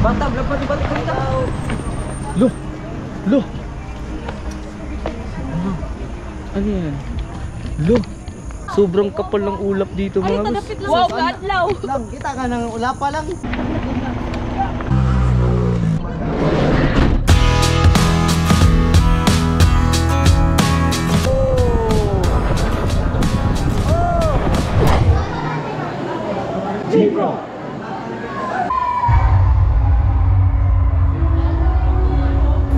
Batam, lapat, balik. Loh! Loh! Ano yan? Loh! Sobrang kapal ng ulap dito mga boss. Wow, kadlaw. Lang, kita ka ng ulapa lang.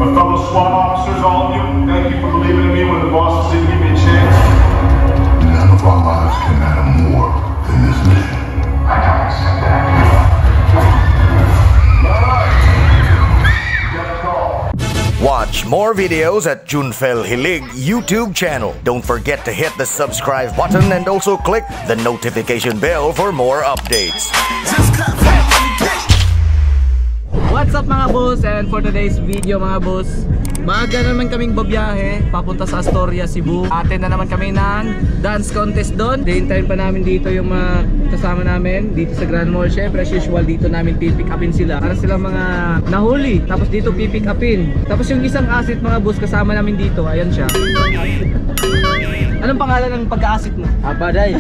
My fellow SWAT officers, all of you, thank you for believing in me when the bosses didn't give me a chance. None of our lives can matter more than this mission. I don't accept that. Watch more videos at Junfel Hilig YouTube channel. Don't forget to hit the subscribe button and also click the notification bell for more updates. What's up mga boss? And for today's video mga boss, maaga naman kaming babiyahe papunta sa Astoria, Cebu. Atin na naman kami ng dance contest doon. Hintayin pa namin dito yung mga kasama namin dito sa Grand Mall. Syempre as usual dito namin pipick upin sila para sila mga nahuli. Tapos dito pipick upin. Tapos yung isang asset mga boss kasama namin dito, ayan siya. Anong pangalan ng pagka-asset mo? Abaday.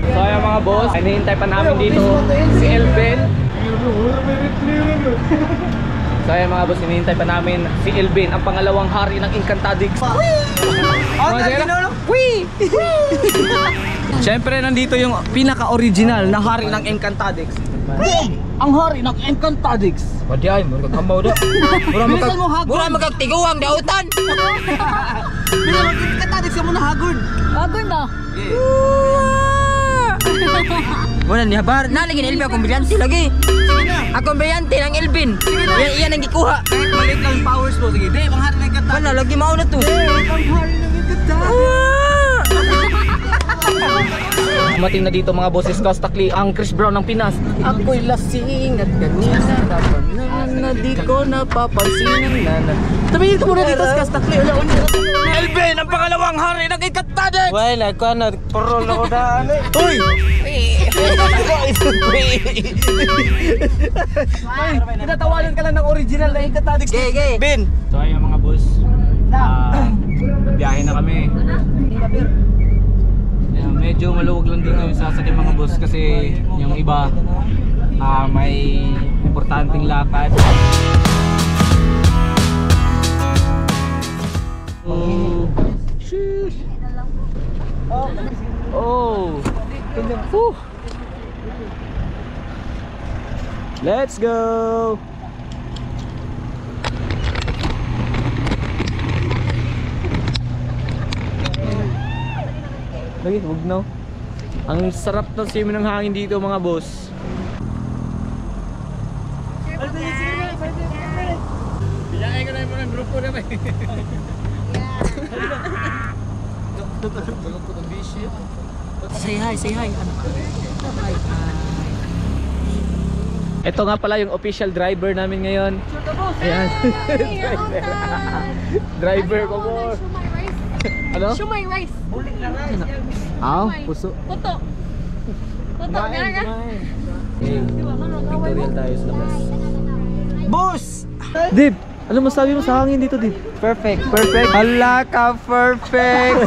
So ayan mga boss, hinihintay pa namin dito si Elben. So ayan mga boss, hinihintay pa namin si Elben, ang pangalawang hari ng Encantadix. Siyempre nandito yung pinaka-original na hari ng Encantadix. Ang hari ng Encantadix. Pwede ay, magkakamaw daw. Mura magkagtiguang dautan. Bila mag-Encantadix ka muna hagod. Hagod na? Wala niya bar, nalagin Elvin akong brilyante lagi. Akong brilyante ng Elvin. Iyan ang gikuha. Kahit maliit lang yung powers mo. Sige, di, panghari ng Encantadix. Wala, lagi mauna to. Panghari ng Encantadix. Dumating na dito mga boses Kastakli, ang Chris Brown ng Pinas. Ako'y lasing at kanina na di ko napapansin na. Tumingin ka muna dito sa Kastakli. Elben, ang pangalawang hari ng Encantadix. Wala, ko na, parol ako daan eh. Uy! Tinatawanan ka lang ng original na Encantadix. Gay. Ben! So ayun mga boss, biyahe na kami. Medyo maluwag lang din yung sasakyan mga boss kasi yung iba may importanteng lakad. Let's go! Lagi, huwag na. Ang sarap ng simoy ng hangin dito mga boss. Biyahe ko na yung mga grupo na may. Say hi. Ito nga pala yung official driver namin ngayon. Ayan. Driver ko mo. Ano? Shumay rice. Puso. Puto. Meron ka? Tutorial tayo sa labas. Boss! Dib, ano masabi mo sa hangin dito, Dib? Perfect. Hala ka, perfect!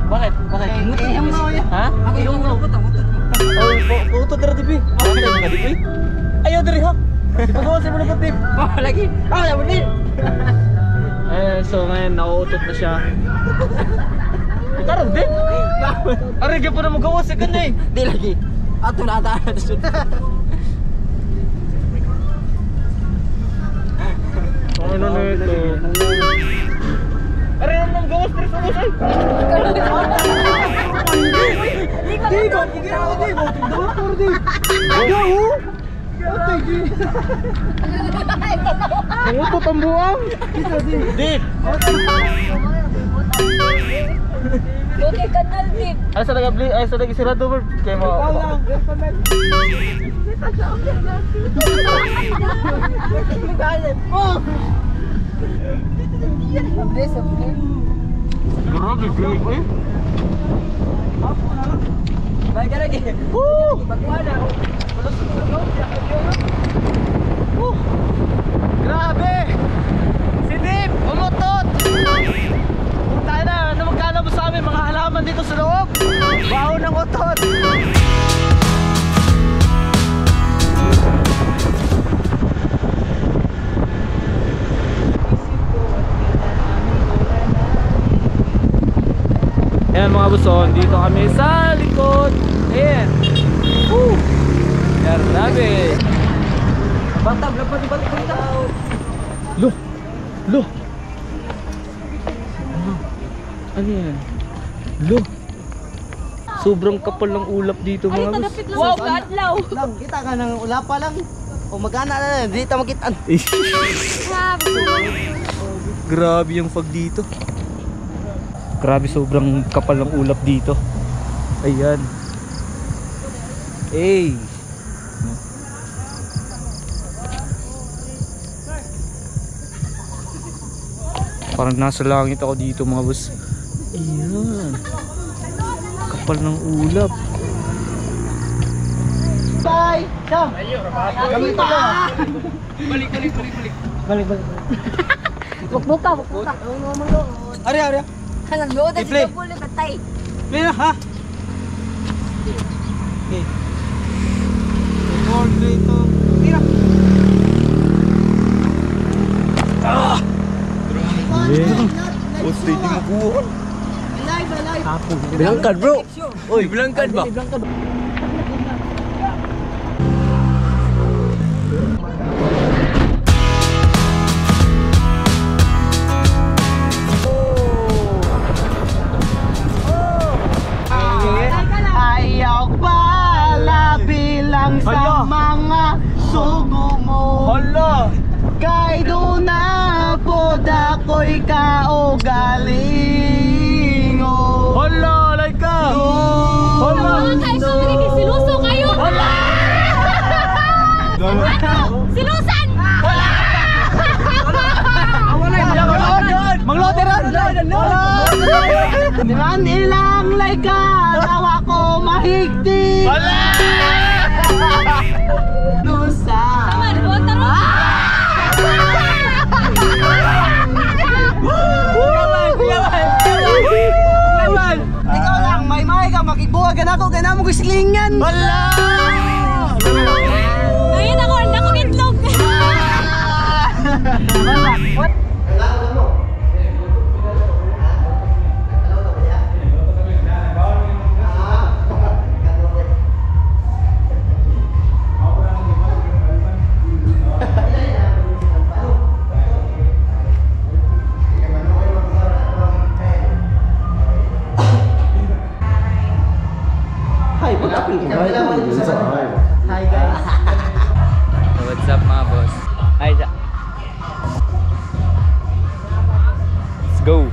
Bakit? Ha? Ako yung utod mo. Utod na Dib. Ayaw diri ha? Ipagawa sa mga Dib. Lagi. Naman din. So ngayon, nauutot na siya. Tarang Dib! Arigyan po na magawa sa kanya eh. Di lagi. Ato na ata. Ano na ito? Arigyan nang gawas na sa usay. Di ba? Ang utot ang buwang. Dip! Okay, kanal din. Ay sa nag-abli, ay sa nag-isirado bro. Kaya mo. Grabe, grabe. Balik ka lagi. Baguhan na. Grabe! Si Dip, umutot! Punta na, ano magkala mo sa amin, mga halaman dito sa loob? Baho ng utot! Ayan mga buson, dito kami sa likod. Ayan. Woo! Grabe! Bantag, lapat di balik kita. Lo! Lo! Ano yan? Lo! Sobrang kapal ng ulap dito Ay, mga bus. tadapit lang sa adlaw. Lang, kita ka ng ulapa lang. O magana na lang, hindi ta makita. Grabe yung fog dito. Grabe, sobrang kapal ng ulap dito. Ayan. Hey! Parang nasa langit ako dito mga boss. Ayan. Kapal ng ulap. Bye! Sam! Kami pa lang. Balik. Bukbuka. Ari. Kanang doon na I-play. si Kapul patay. Mira, ha? Okay. 4, 3, 2, tira. Bilangkad bro. Uy, bilangkad ba? Ayaw pala bilang sa mga sugo mo. Hala! Kay doon na po dako'y kaugalingo. Hala! Like ka! Mga kayo sa mga siluso kayo. Silusan! Mangloteran! Diman ilang layka, tawa ko mahigti. Nusa. Aman, huwag taro. Ikaw lang, may ka, makibuha ka na ako, gana mo gislingan. Ngayon ako, hindi ako itlog. Hi guys. What's up mga boss? Ay, let's go!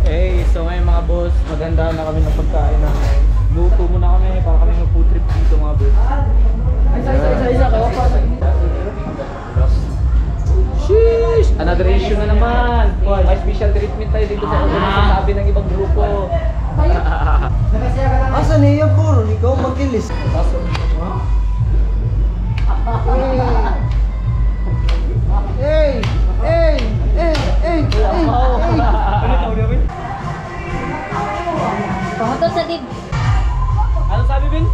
Hey, so ngayon mga boss, maganda na kami ng pagkain namin. Luto muna kami para kami mag-food trip dito mga boss. Isa, kawa pa. Sheesh! Another issue na naman! May special treatment tayo dito sa sabi ng ibang grupo. Asa niya puro, ikaw magkilis. Hey! Pamatod sa dib. Ano sabi, Bin?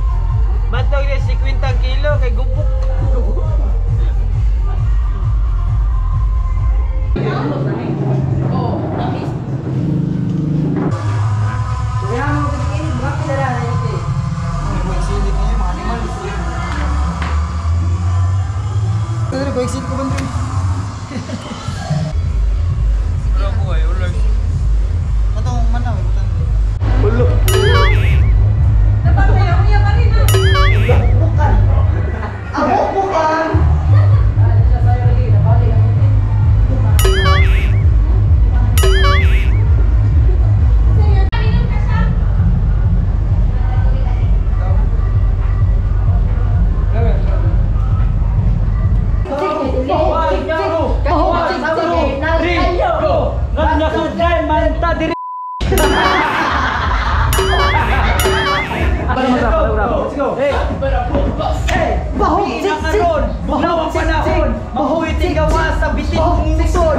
Matog niya 50 kilo kay gupok. Exit ko ba rin? Wala ko ay, wala. Katong manaw, butan. Ulo! Bukan. Bukan. Bitin gawa sa bitin kong inuson.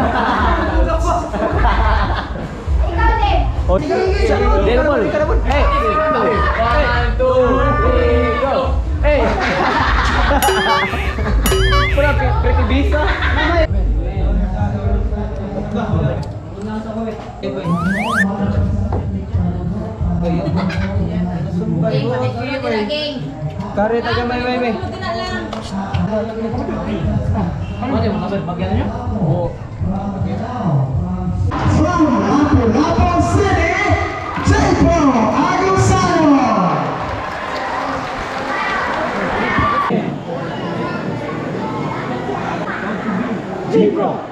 Ikaw din. Delmol. Hey. 1, 2, 3, go. Hey. Pura prekibisa. Kare taga may. Ano yung masad bagyan niyo? Oo. From Lapu-Lapu City, J-Pro Agusano. J-Pro.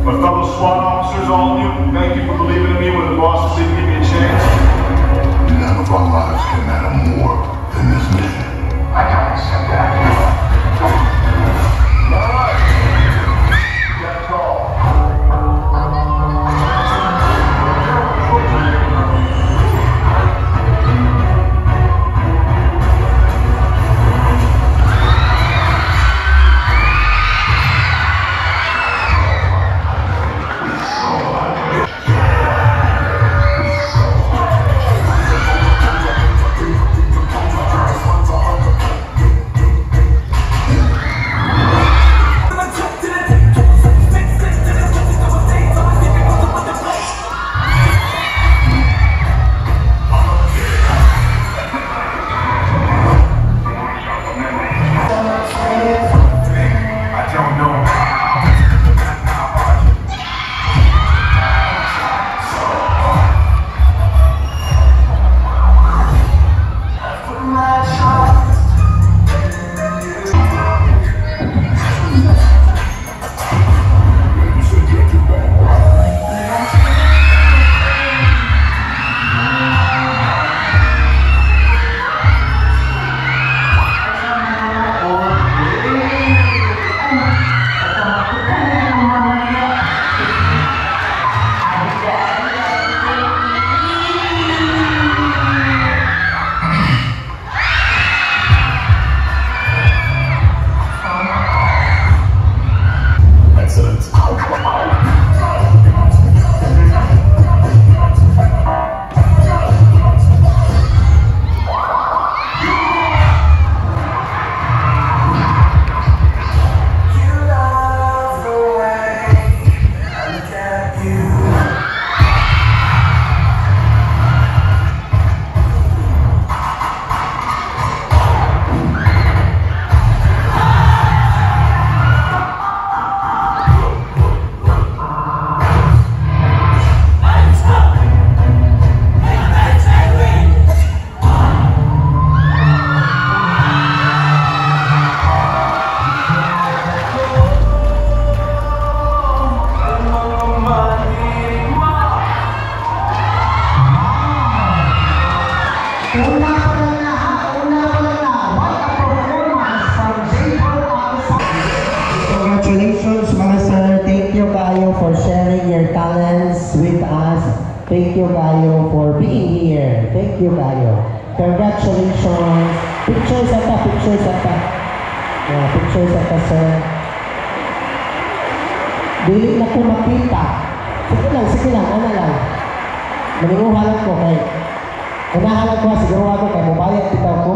My fellow SWAT officers, all of you, thank you for believing in me when the bosses didn't give me a chance. None of our lives can matter more than this mission. I don't accept that. Get tall. Congratulations mga sir. Thank you kayo for sharing your talents with us. Thank you kayo for being here. Thank you kayo. Congratulations. Pictures at pictures at pictures at sir. Dili na ko makita. Sige lang, ano lang. Maninguhalan ko kay unahalan ko, siguro ako kay mobile kita ko.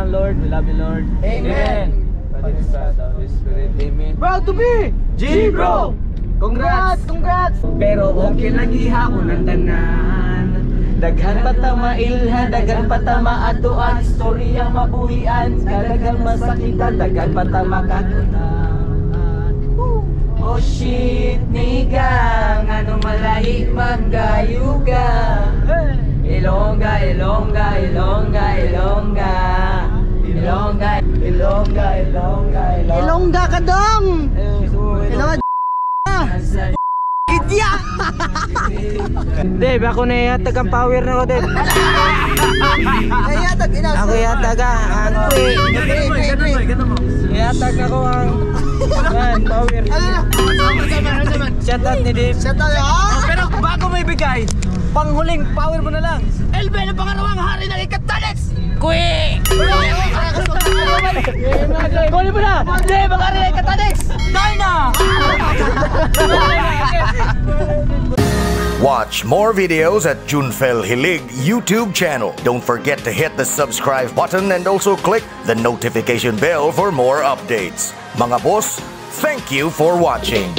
Lord, we love you, Lord. Amen. Father, Son, Holy Spirit, amen. Proud to be G-Bro! Congrats! Congrats! Pero okay lagi hapon ang tanan. Daghan pa ta mailhan, daghan pa ta maatuan, istorya mabuhian, kadagang masakitan, daghan pa ta makatunan. Oh shit, nigang, ano malahi maggayuga. Ilongga, Ilongga, Ilongga, Ilongga. Ilongga, Ilongga, Ilongga, Ilongga. Ilongga ka dong! Ilongga Idya! Dave, ako na yatag ang power na ko, Dave. Ay, yatag, ina. Ako yatag ang yatag ako ang power. Shout out ni Dave. Shout out, ah! Pero bago mo ibigay, panghuling power mo na lang. Elben, ang pangarawang hari ng ikatalis! Kwe! Kunin mo na! Hindi, mag-hari ng ikatalis! Dahil na! Watch more videos at Junfel Hilig YouTube channel. Don't forget to hit the subscribe button and also click the notification bell for more updates. Mga boss, thank you for watching.